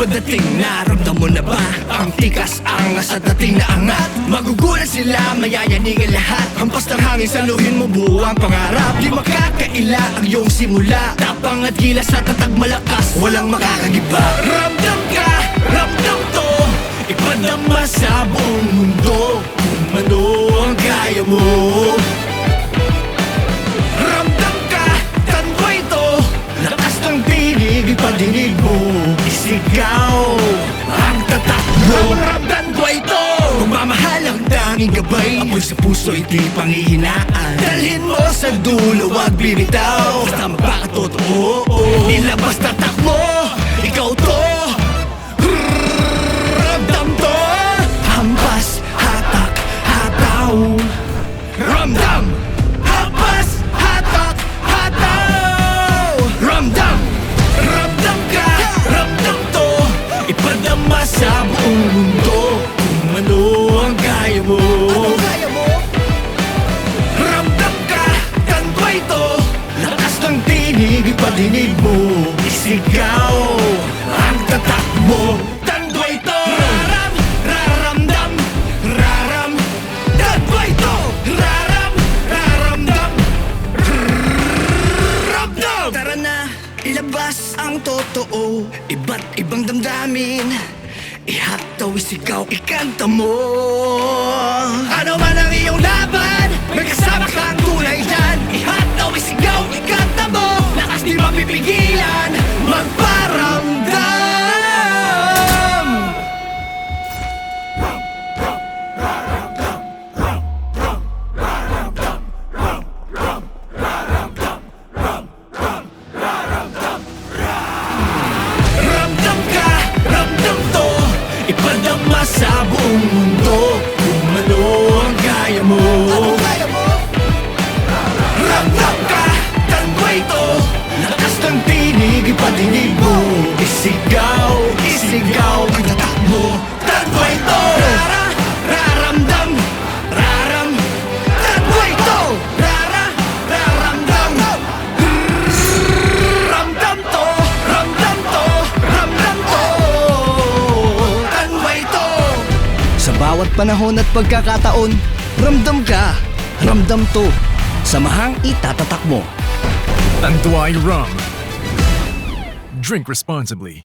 padating, naramdam mo na ba? Ang tikas, angas at dating na angat. Magugulat sila, mayayanigan lahat. Hampas ng hangin, saluhin mo buo ang pangarap. Di makakaila ang iyong simula. Tapang at gilas at tatag malakas, walang makakagiba. Ramdam ka, ramdam to, ipadama sa buong mundo. Kung ano ang kaya mo. Ramdam ka, tanway to, lakas ng tinig, ipadinig mo. Isigaw ang tatak mo. Ramdam ko ito, magmamahal ang tanging gabay. Apoy sa puso, ito'y panghihinaan. Dalhin mo sa dulo, wag bibitaw. Basta magpakatotoo, ilabas tatak mo, ikaw to. Ramdam to, hampas, hatak, hataw. Ramdam, hampas, hatak, hataw. Ramdam, ramdam ka, ramdam to, ipadama sa buong mundo. Kung ano ang kaya mo. Ramdam ka, tanway to, lakas ng tinig, ipadinig mo. Isigaw ang tatak mo. Tanway to, raram, raramdam, raram. Tanway to, raram, raramdam, ramdam. Tara na, ilabas ang totoo, iba't ibang damdamin. Ihataw, isigaw, ikanta mo. Ano man ang iyong laban, may kasama kang tunay dyan. Ihataw, isigaw, ikanta mo. Lakas di mapipigilan, magparamdam. Ramdam ka, ramdam to, ipadama sa buong mundo. Kung ano ang kaya mo. Ramdam ka, tanway to, lakas ng tinig, ipadinig mo. Isigaw, isigaw, ang tatak mo. Tanway to, rara, raramdam, raram. Tanway to, rara, raramdam. Ramdam to, ramdam to, ramdam to. Tanway to. Sa bawat panahon at pagkakataon, ramdam ka, ramdam to. Samahang itatatak mo. Tanduay Rum. Drink responsibly.